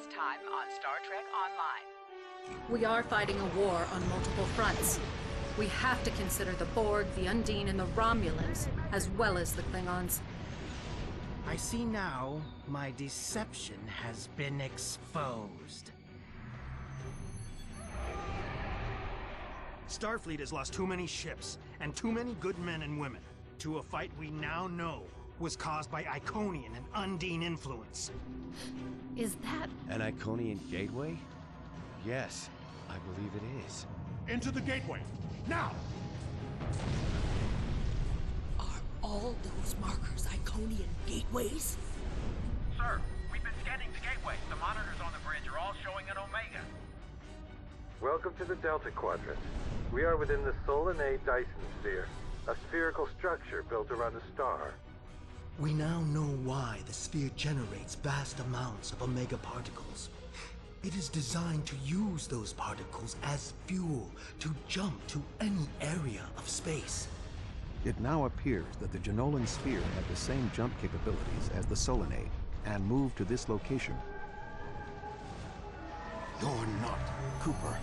last time on Star Trek Online. We are fighting a war on multiple fronts. We have to consider the Borg, the Undine, and the Romulans, as well as the Klingons. I see now my deception has been exposed. Starfleet has lost too many ships and too many good men and women to a fight we now know was caused by Iconian and Undine influence. Is that... An Iconian gateway? Yes, I believe it is. Into the gateway, now! Are all those markers Iconian gateways? Sir, we've been scanning the gateway. The monitors on the bridge are all showing an Omega. Welcome to the Delta Quadrant. We are within the Solanae Dyson Sphere, a spherical structure built around a star. We now know why the sphere generates vast amounts of Omega particles. It is designed to use those particles as fuel to jump to any area of space. It now appears that the Jenolan sphere had the same jump capabilities as the Solanae, and moved to this location. You're not Cooper.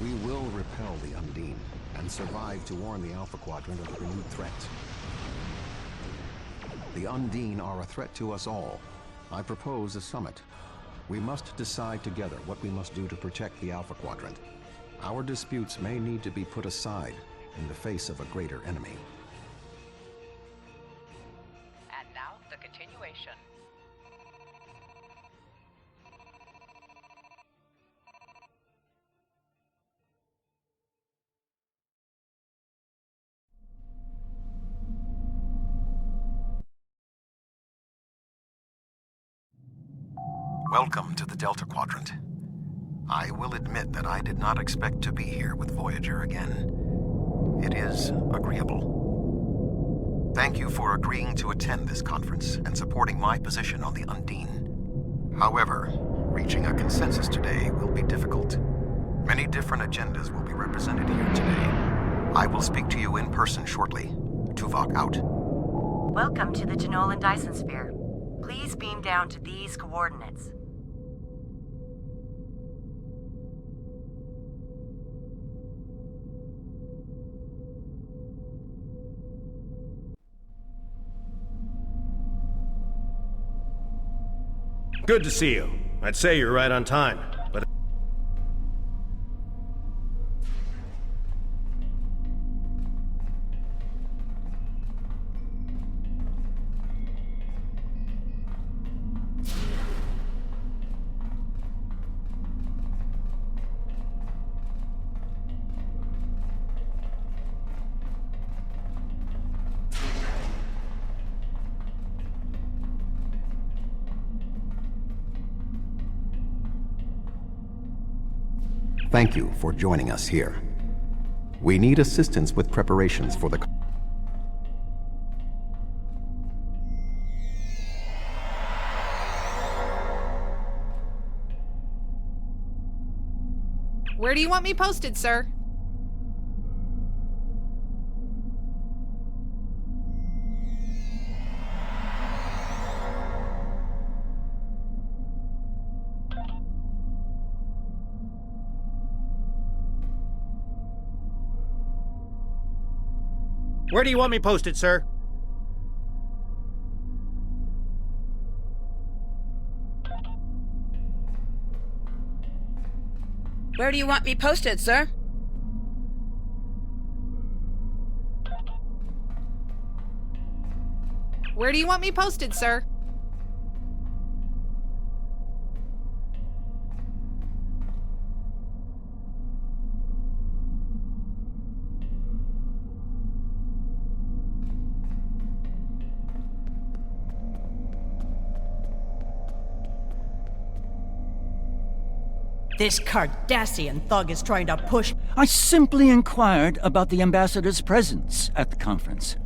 We will repel the Undine, and survive to warn the Alpha Quadrant of the renewed threat. The Undine are a threat to us all. I propose a summit. We must decide together what we must do to protect the Alpha Quadrant. Our disputes may need to be put aside in the face of a greater enemy. And now, the continuation. Welcome to the Delta Quadrant. I will admit that I did not expect to be here with Voyager again. It is agreeable. Thank you for agreeing to attend this conference and supporting my position on the Undine. However, reaching a consensus today will be difficult. Many different agendas will be represented here today. I will speak to you in person shortly. Tuvok out. Welcome to the Jenolan Dyson Sphere. Please beam down to these coordinates. Good to see you. I'd say you're right on time, but... Thank you for joining us here. We need assistance with preparations for the... Where do you want me posted, sir? Where do you want me posted, sir? Where do you want me posted, sir? Where do you want me posted, sir? This Cardassian thug is trying to push... I simply inquired about the ambassador's presence at the conference.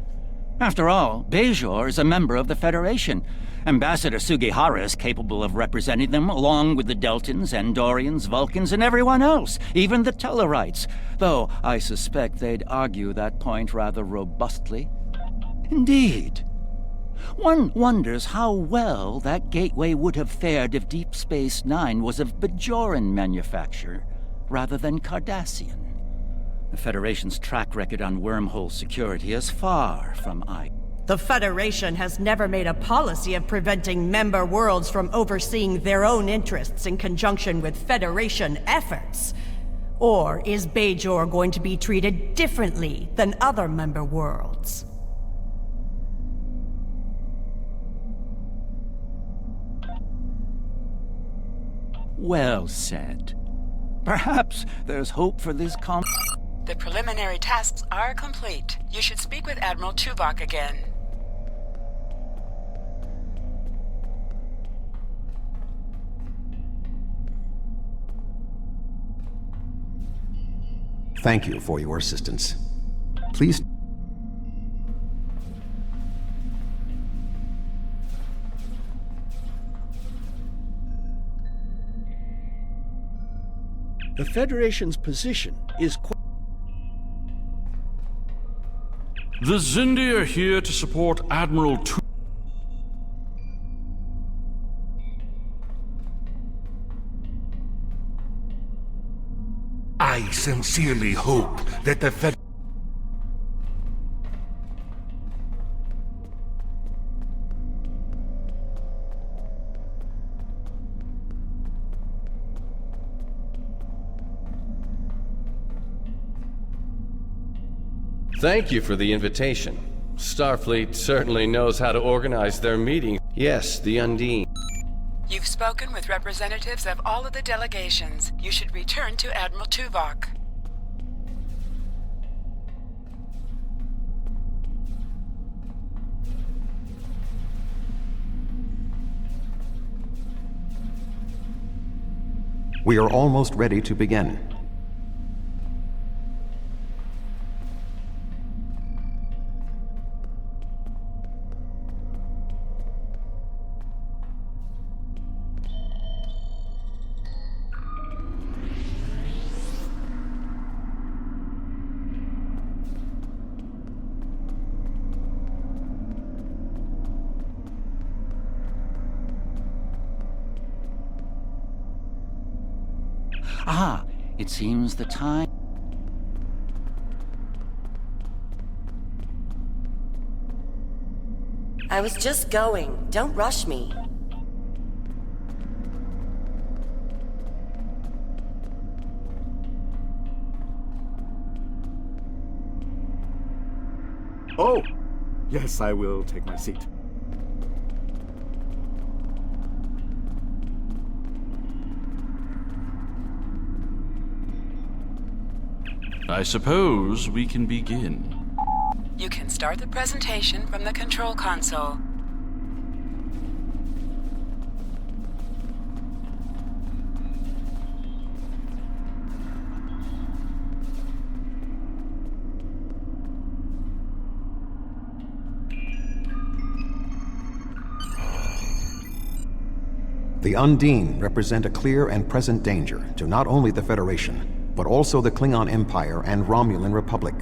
After all, Bajor is a member of the Federation. Ambassador Sugihara is capable of representing them, along with the Deltans, Andorians, Vulcans, and everyone else, even the Tellarites, though I suspect they'd argue that point rather robustly. Indeed. One wonders how well that gateway would have fared if Deep Space Nine was of Bajoran manufacture rather than Cardassian. The Federation's track record on wormhole security is far from The Federation has never made a policy of preventing member worlds from overseeing their own interests in conjunction with Federation efforts. Or is Bajor going to be treated differently than other member worlds? Well said. Perhaps there's hope for this The preliminary tasks are complete. You should speak with Admiral Tuvok again. Thank you for your assistance. Please... The Federation's position is quite... The Xindi are here to support Admiral Tuvok. I sincerely hope that the Thank you for the invitation. Starfleet certainly knows how to organize their meetings. Yes, the Undine. You've spoken with representatives of all of the delegations. You should return to Admiral Tuvok. We are almost ready to begin. Ah, it seems the time... I was just going. Don't rush me. Oh, yes, I will take my seat. I suppose we can begin. You can start the presentation from the control console. The Undine represent a clear and present danger to not only the Federation, but also the Klingon Empire and Romulan Republic.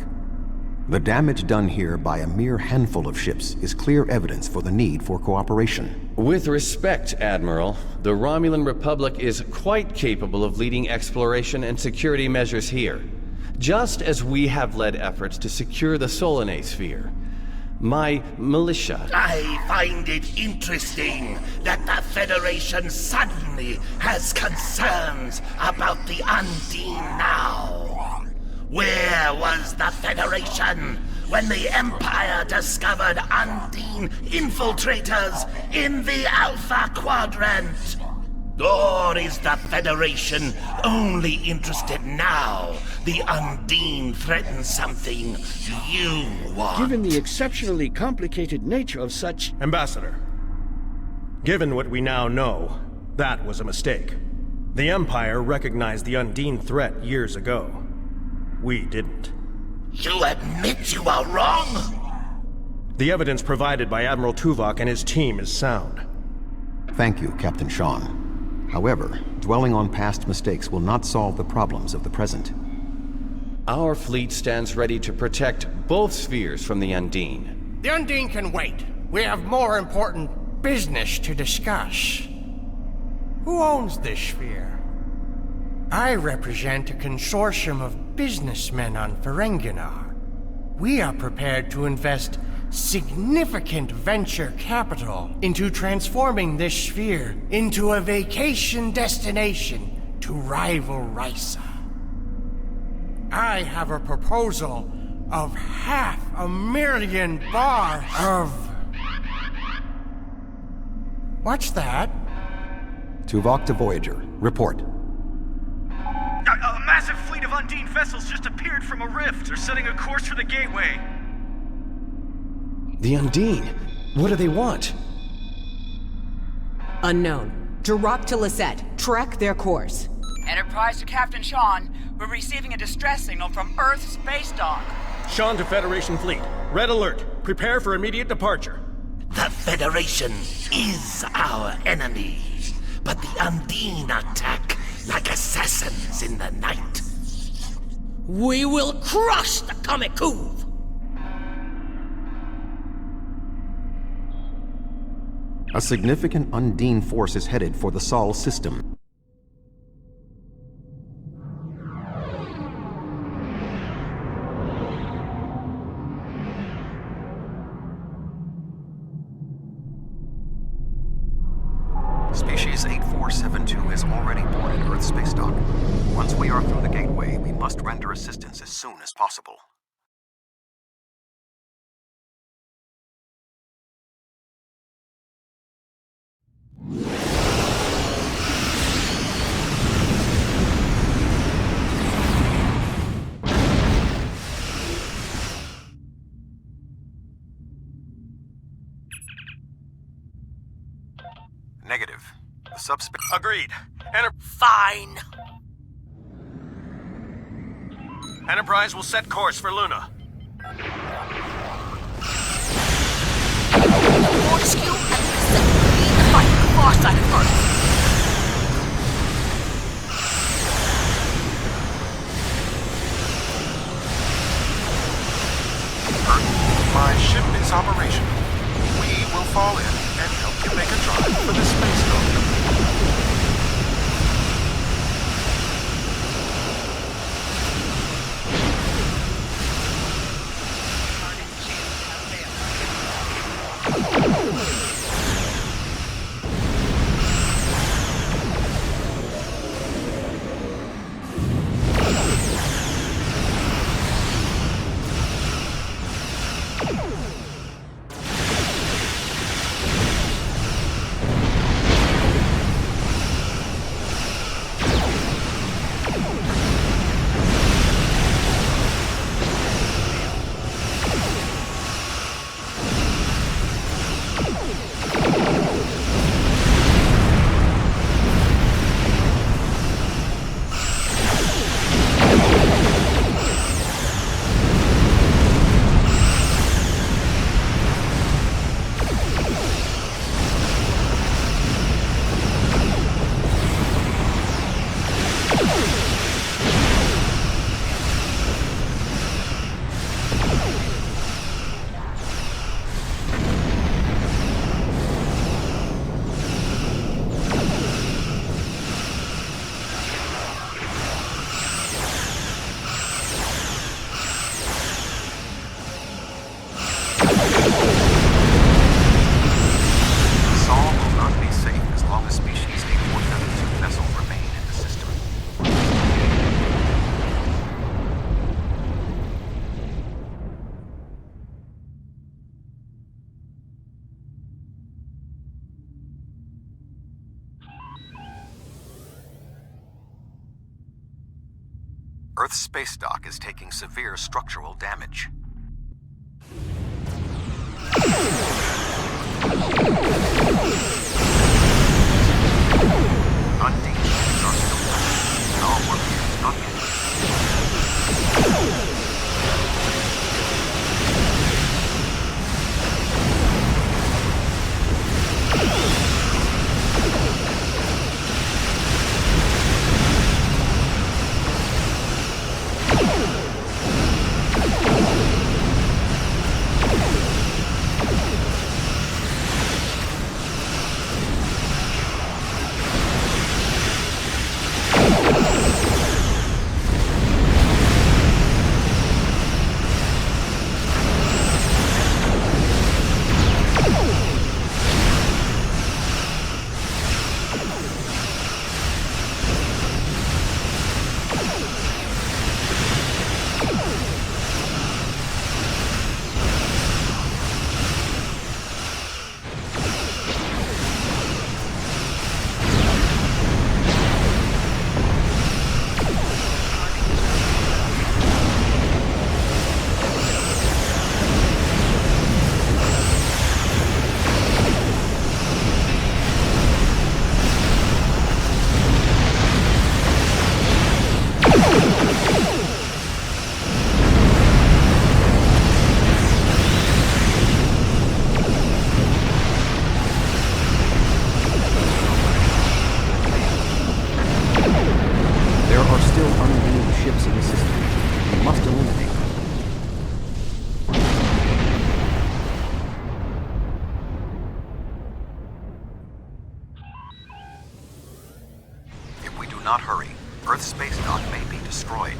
The damage done here by a mere handful of ships is clear evidence for the need for cooperation. With respect, Admiral, the Romulan Republic is quite capable of leading exploration and security measures here, just as we have led efforts to secure the Solanae sphere. My militia... I find it interesting that the Federation suddenly has concerns about the Undine now. Where was the Federation when the Empire discovered Undine infiltrators in the Alpha Quadrant? Or is the Federation only interested now the Undine threatens something you want? Given the exceptionally complicated nature of such... Ambassador, given what we now know, that was a mistake. The Empire recognized the Undine threat years ago. We didn't. You admit you are wrong? The evidence provided by Admiral Tuvok and his team is sound. Thank you, Captain Sean. However, dwelling on past mistakes will not solve the problems of the present. Our fleet stands ready to protect both spheres from the Undine. The Undine can wait. We have more important business to discuss. Who owns this sphere? I represent a consortium of businessmen on Ferenginar. We are prepared to invest significant venture capital into transforming this sphere into a vacation destination to rival Risa. I have a proposal of 500,000 bars of... What's that? Tuvok to Voyager. Report. A massive fleet of Undine vessels just appeared from a rift. They're setting a course for the gateway. The Undine? What do they want? Unknown. Direct to Lisette. Track their course. Enterprise to Captain Sean. We're receiving a distress signal from Earth's space dock. Sean to Federation Fleet. Red alert. Prepare for immediate departure. The Federation is our enemy, but the Undine attack like assassins in the night. We will crush the Kamikuv! A significant Undine force is headed for the Sol system. Species 8472 is already boarded Earth's space dock. Once we are through the gateway, we must render assistance as soon as possible. Negative. The subspace... Agreed. Fine. Enterprise will set course for Luna. Fortescue and Lisette lead the fight on the far side of Earth. Earth, my ship is operational. We will fall in and help you make a drive for the space dock. Earth's space dock is taking severe structural damage. Undine ships are still running. Our work here is not yet. not hurry. Earth's space dock may be destroyed.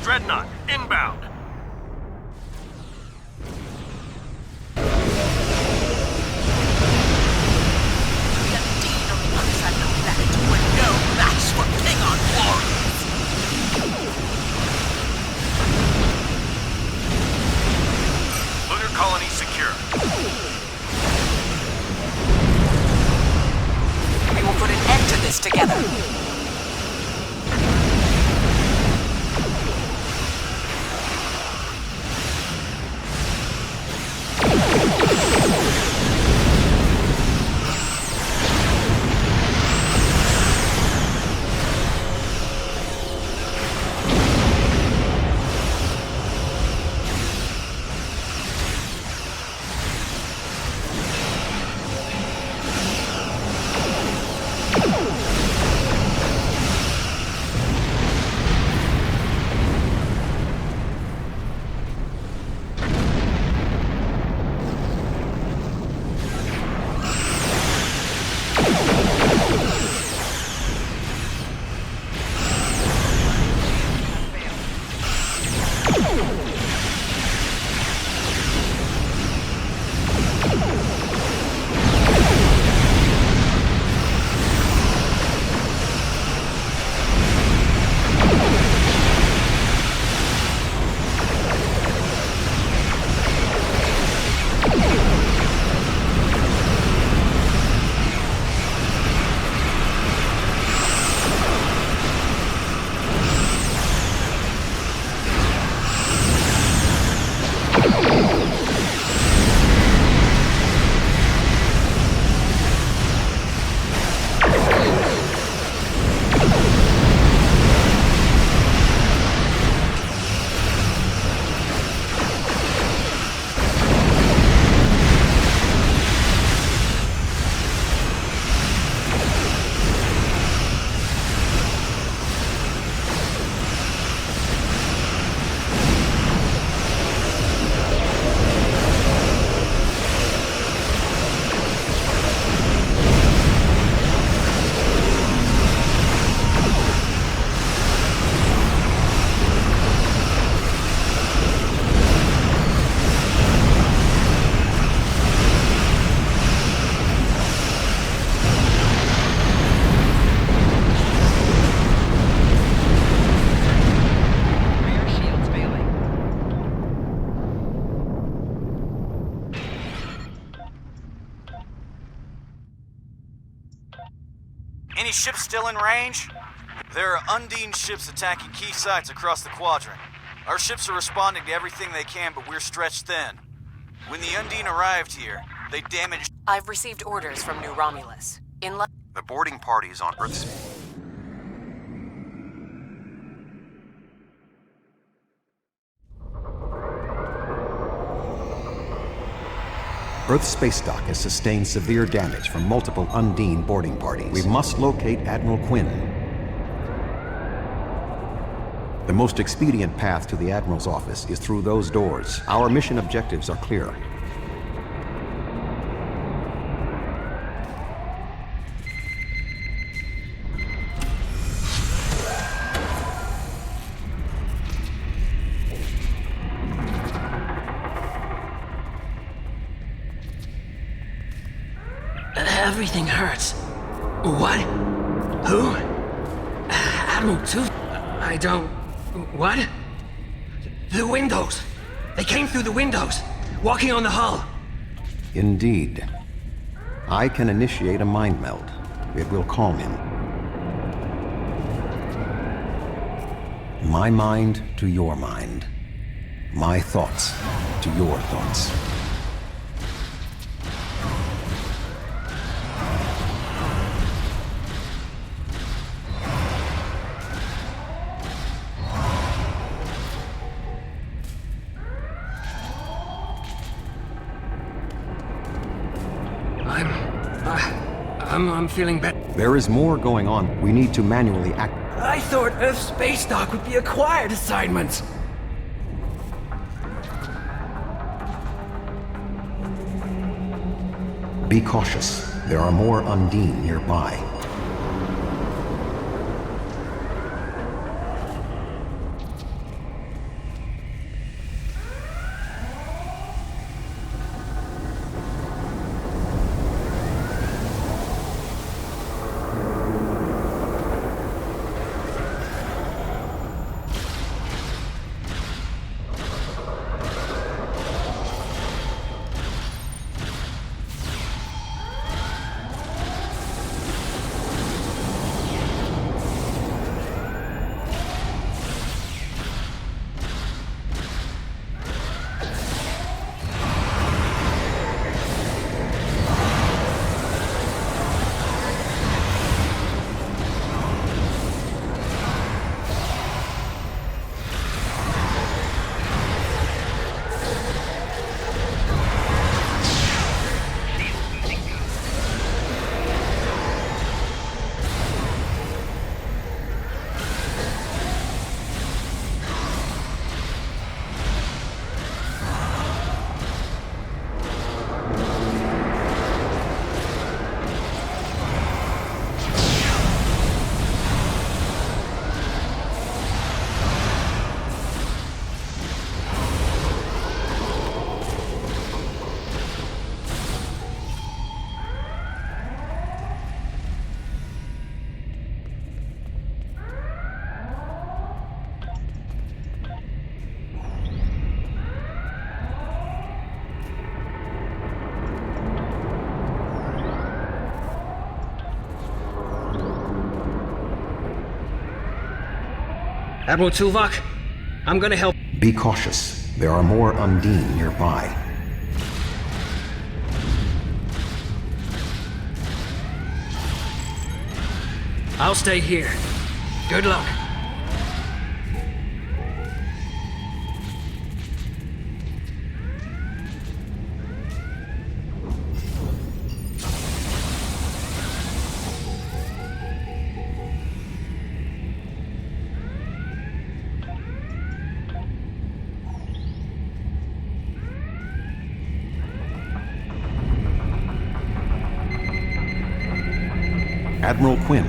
Dreadnought, inbound. Lunar colony secure. We will put an end to this together. Any ships still in range? There are Undine ships attacking key sites across the quadrant. Our ships are responding to everything they can, but we're stretched thin. When the Undine arrived here, they damaged... I've received orders from New Romulus. The boarding party is on Earth's... Earth's space dock has sustained severe damage from multiple Undine boarding parties. We must locate Admiral Quinn. The most expedient path to the Admiral's office is through those doors. Our mission objectives are clear. Everything hurts. What? Who? Admiral Tooth? I don't... What? The windows! They came through the windows, walking on the hull. Indeed. I can initiate a mind meld. It will calm him. My mind to your mind. My thoughts to your thoughts. I'm feeling better. There is more going on. We need to manually act. I thought Earth's space dock would be a quiet assignment. Be cautious. There are more Undine nearby. Admiral Tuvok, I'm gonna help. Be cautious. There are more Undine nearby. I'll stay here. Good luck. Admiral Quinn.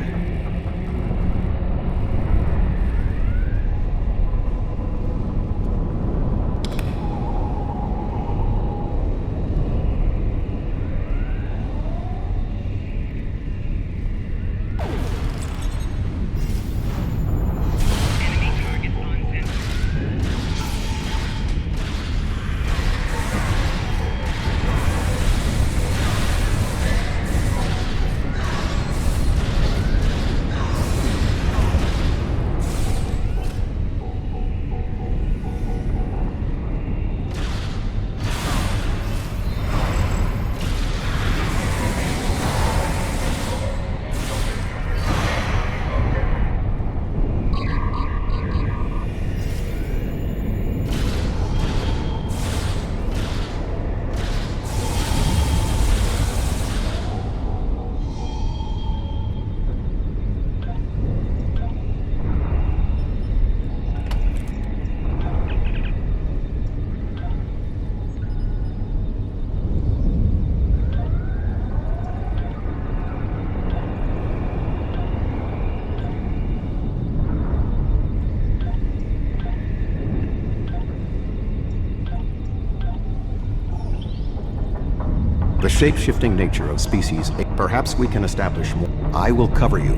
shape-shifting nature of species, perhaps we can establish more. I will cover you.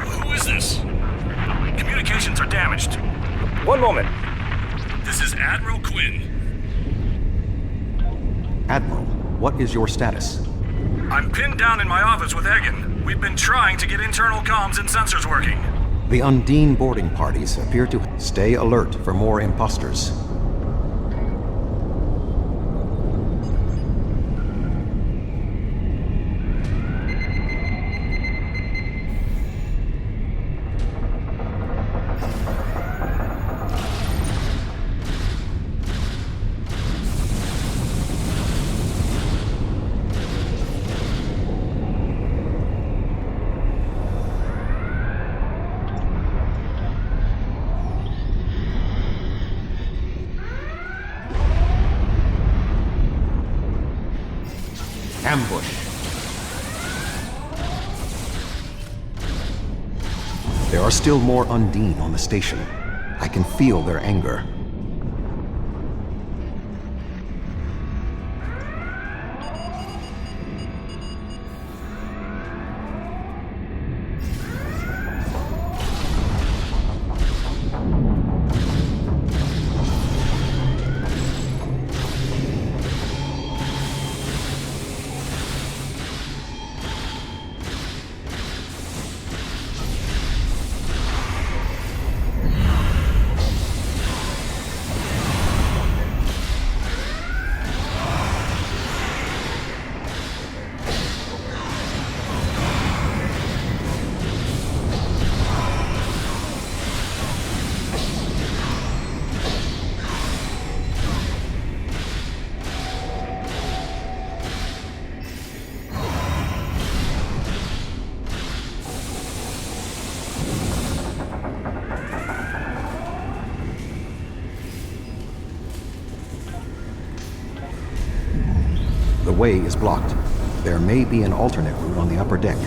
Who is this? Communications are damaged. One moment. This is Admiral Quinn. Admiral, what is your status? I'm pinned down in my office with Egan. We've been trying to get internal comms and sensors working. The Undine boarding parties appear to stay alert for more imposters. Ambush. There are still more Undine on the station. I can feel their anger. The way is blocked. There may be an alternate route on the upper deck.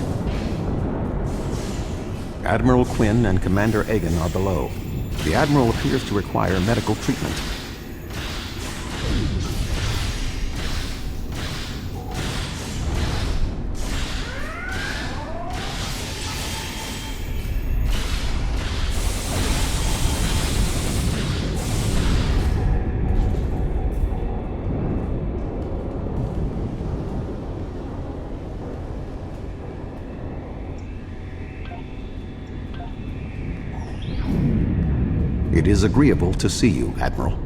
Admiral Quinn and Commander Egan are below. The Admiral appears to require medical treatment. It is agreeable to see you, Admiral.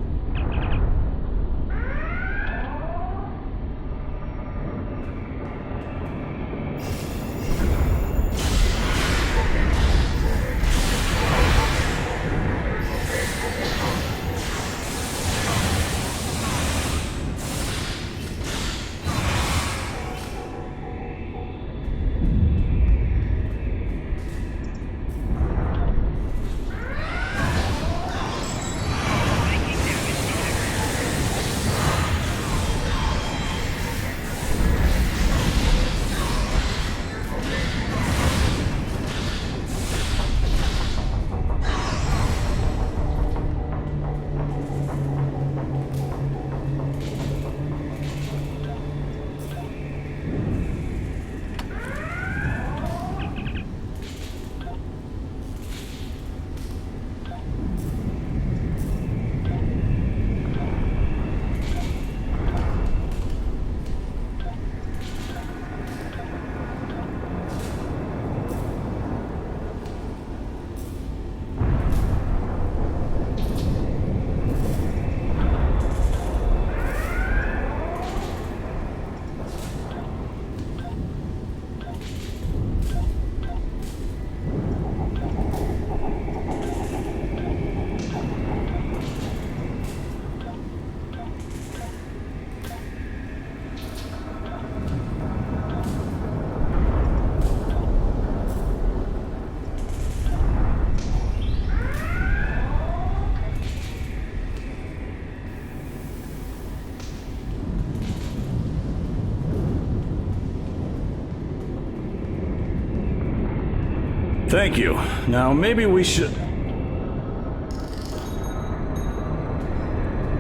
Thank you. Now, maybe we should...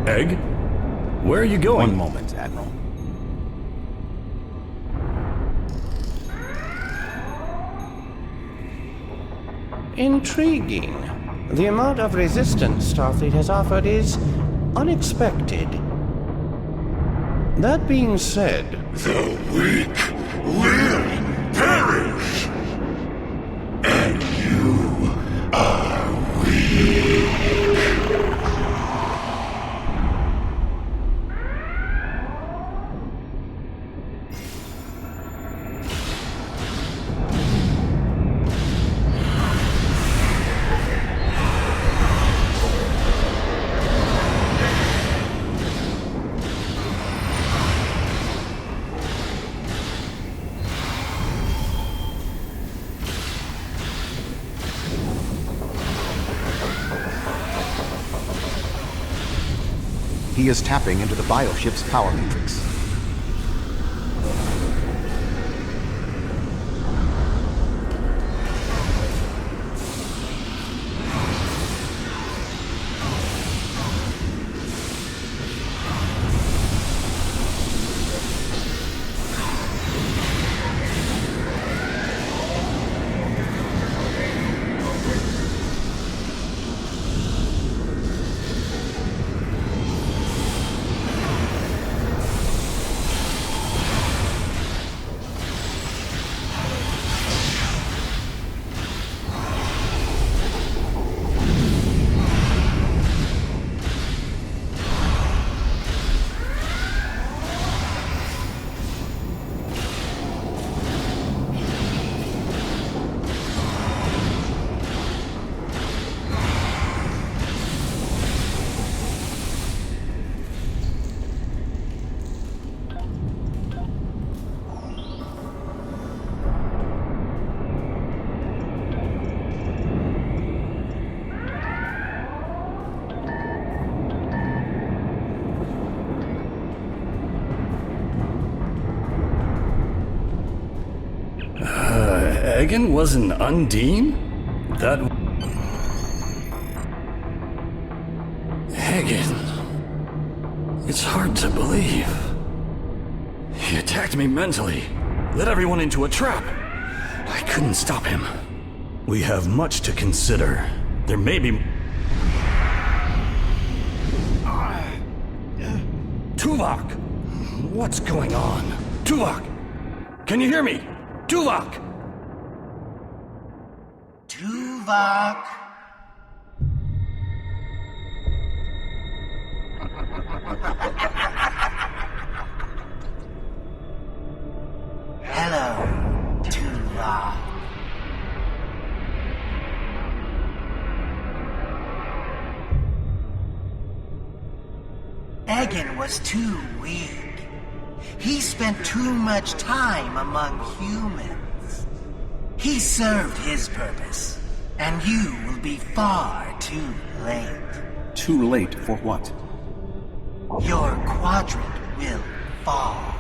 Egg? Where are you going? One moment, Admiral. Intriguing. The amount of resistance Starfleet has offered is unexpected. That being said... The weak will perish! And you are weak! He is tapping into the bioship's power matrix. Egan was an Undine? That... Egan... It's hard to believe. He attacked me mentally, led everyone into a trap. I couldn't stop him. We have much to consider. There may be... Tuvok! What's going on? Tuvok! Can you hear me? Tuvok! Tuvok! Hello, Tuvok. Egan was too weak. He spent too much time among humans. He served his purpose, and you will be far too late. Too late for what? Your quadrant will fall.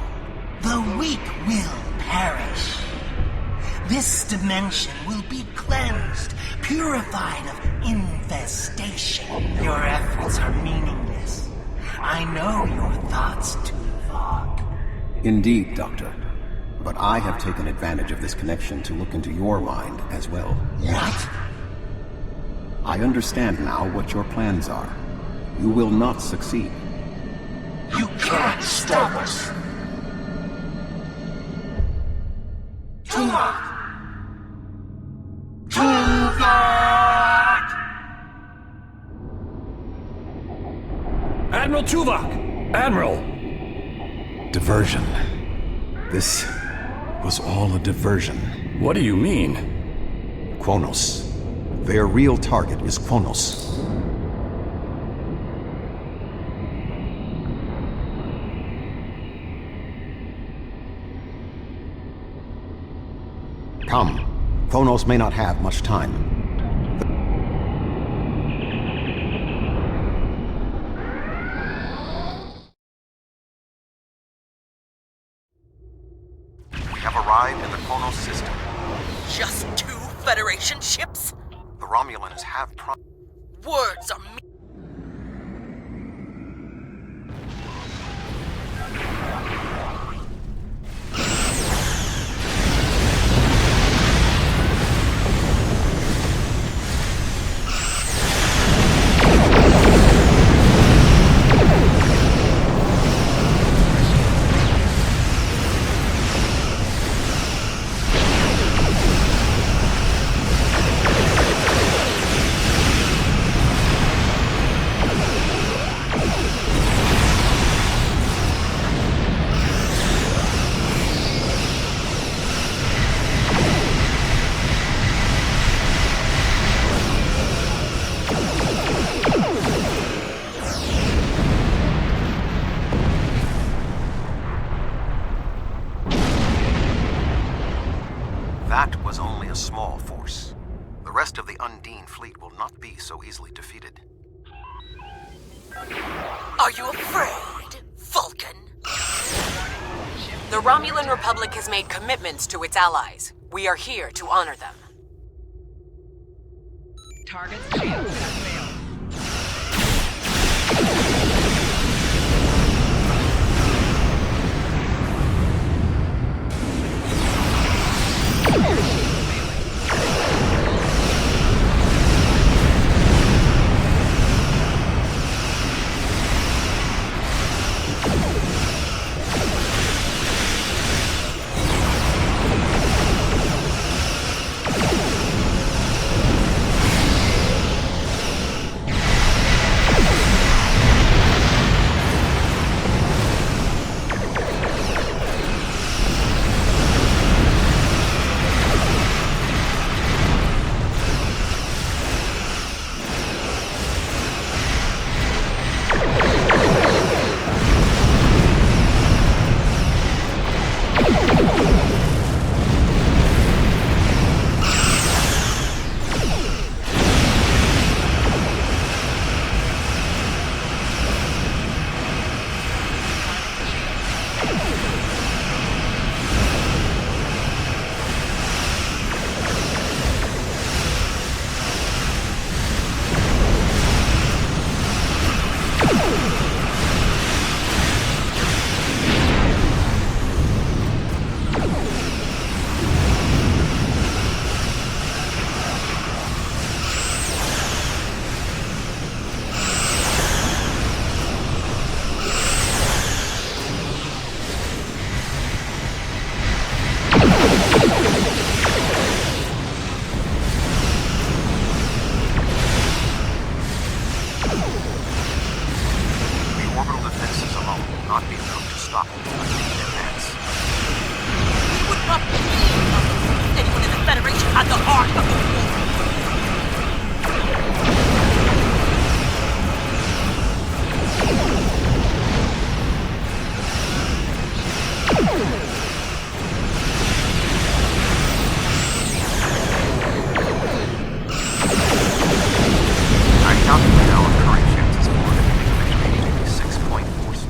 The weak will perish. This dimension will be cleansed, purified of infestation. Your efforts are meaningless. I know your thoughts, Tuvok. Indeed, Doctor. But I have taken advantage of this connection to look into your mind as well. What? I understand now what your plans are. You will not succeed. You can't stop us. Tuvok! Tuvok! Admiral Tuvok! Admiral! Diversion. This was all a diversion. What do you mean? Kronos. Their real target is Kronos. Come. Kronos may not have much time. We have arrived in the Kronos system. Just 2 Federation ships? The Romulans have Words are That was only a small force. The rest of the Undine fleet will not be so easily defeated. Are you afraid, Vulcan? The Romulan Republic has made commitments to its allies. We are here to honor them. Target's shields have failed.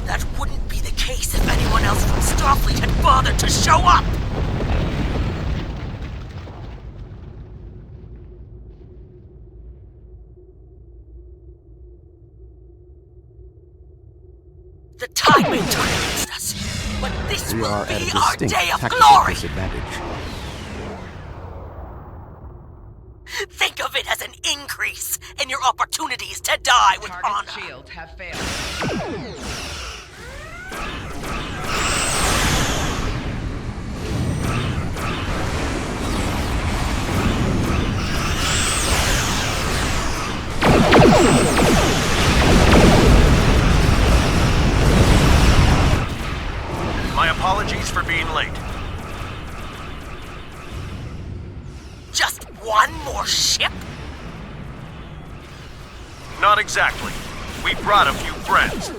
That wouldn't be the case if anyone else from Starfleet had bothered to show up! The tide may turn against us, but this We will are at a be our distinct day of tactical glory! disadvantage. Think of it as an increase in your opportunities to die with honor. Target's shields have failed. My apologies for being late. Just one more ship? Not exactly. We brought a few friends.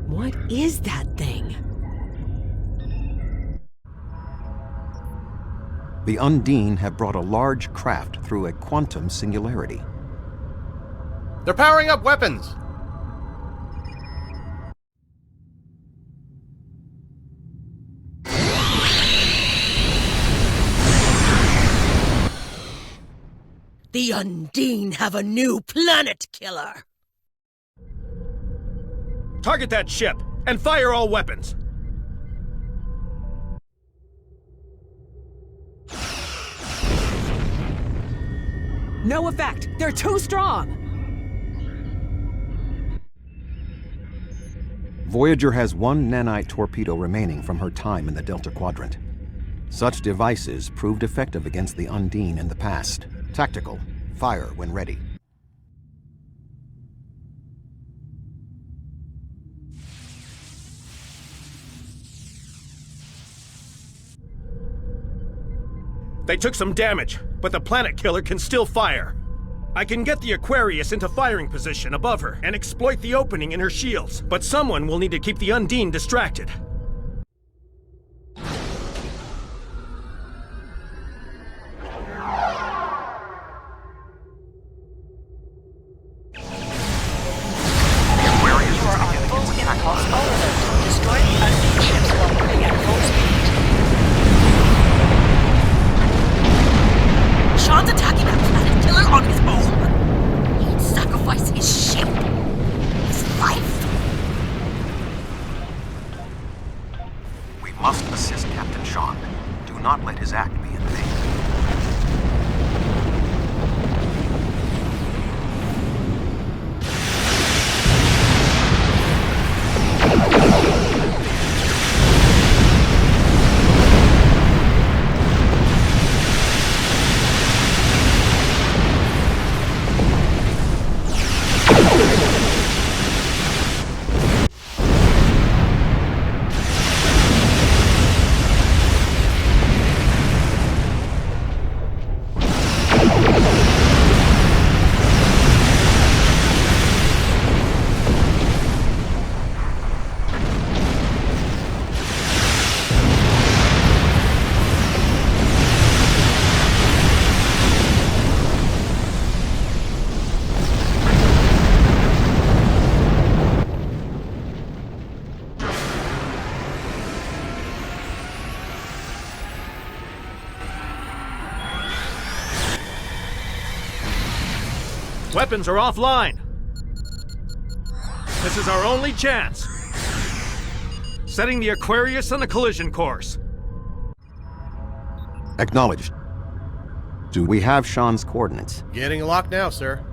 What is that thing? The Undine have brought a large craft through a quantum singularity. They're powering up weapons! The Undine have a new planet killer! Target that ship, and fire all weapons! No effect! They're too strong! Voyager has one nanite torpedo remaining from her time in the Delta Quadrant. Such devices proved effective against the Undine in the past. Tactical. Fire when ready. They took some damage, but the planet killer can still fire. I can get the Aquarius into firing position above her and exploit the opening in her shields, but someone will need to keep the Undine distracted. Sean's attacking that planet killer on his own? He'd sacrifice his ship, his life. We must assist Captain Sean. Do not let his act be in vain. Weapons are offline. This is our only chance. Setting the Aquarius on a collision course. Acknowledged. Do we have Sean's coordinates? Getting locked now, sir.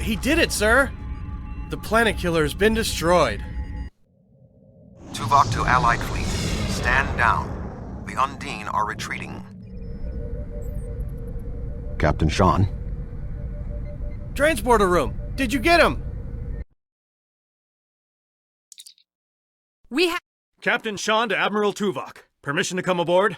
He did it, sir! The planet killer's been destroyed. Tuvok to Allied fleet. Stand down. The Undine are retreating. Captain Sean. Transporter room! Did you get him? We have... Captain Sean to Admiral Tuvok. Permission to come aboard?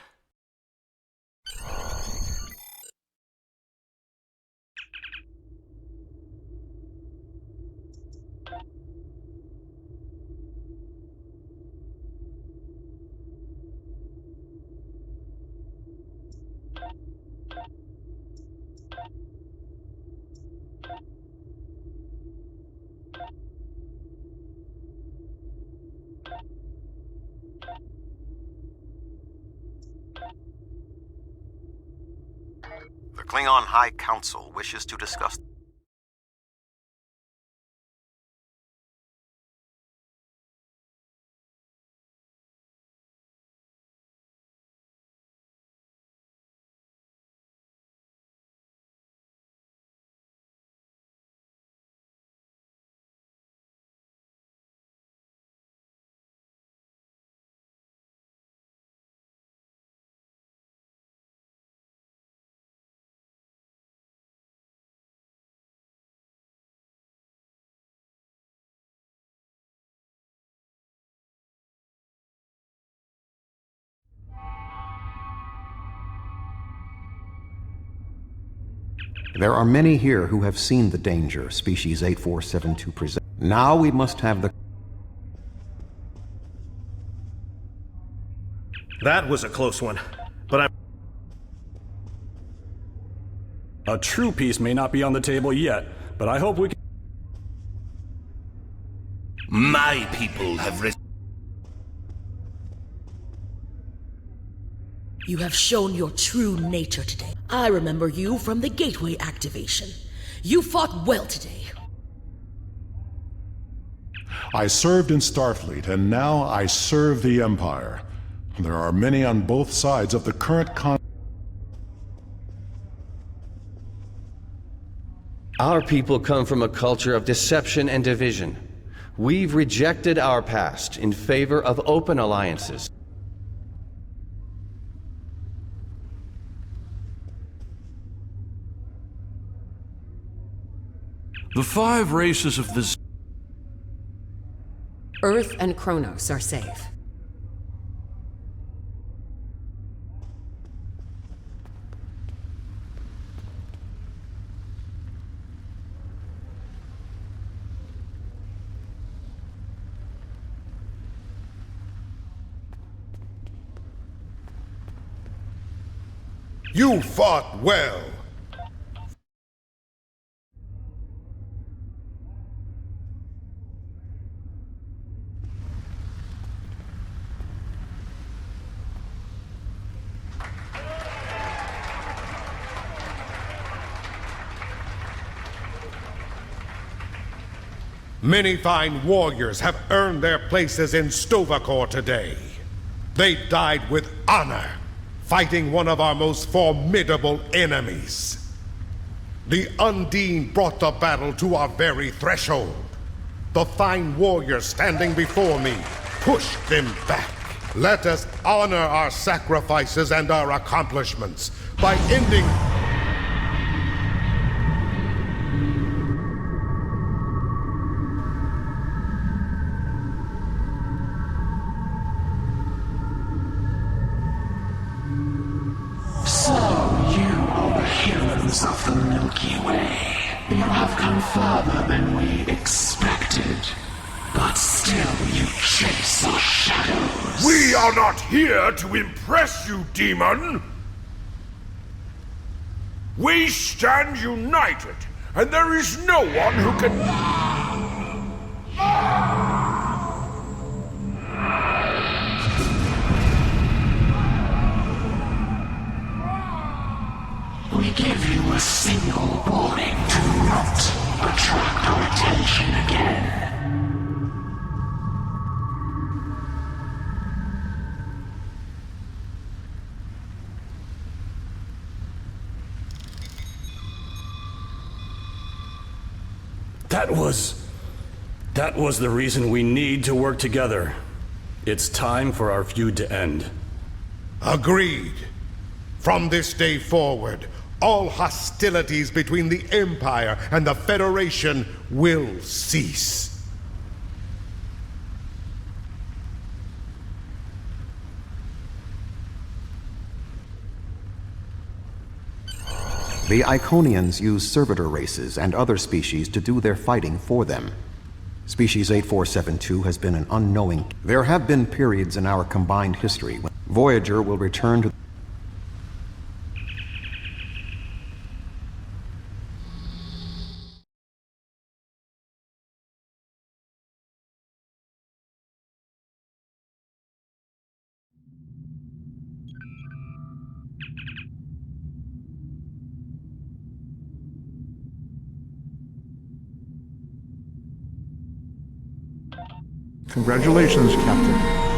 Klingon High Council wishes to discuss. There are many here who have seen the danger Species 8472 presents. Now we must have the... That was a close one, but I'm... A true peace may not be on the table yet, but I hope we can... My people have You have shown your true nature today. I remember you from the gateway activation. You fought well today. I served in Starfleet, and now I serve the Empire. There are many on both sides of the current Our people come from a culture of deception and division. We've rejected our past in favor of open alliances. The 5 races of the... Earth and Kronos are safe. You fought well. Many fine warriors have earned their places in Stovacor today. They died with honor, fighting one of our most formidable enemies. The Undine brought the battle to our very threshold. The fine warriors standing before me pushed them back. Let us honor our sacrifices and our accomplishments by ending... So you are the heroes of the Milky Way. You have come further than we expected. But still you chase our shadows. We are not here to impress you, demon! We stand united, and there is no one who can... We give you a single warning to not attract our attention again. That was the reason we need to work together. It's time for our feud to end. Agreed. From this day forward, all hostilities between the Empire and the Federation will cease. The Iconians use servitor races and other species to do their fighting for them. Species 8472 has been an unknowing. There have been periods in our combined history when Voyager will return to... Congratulations, Captain.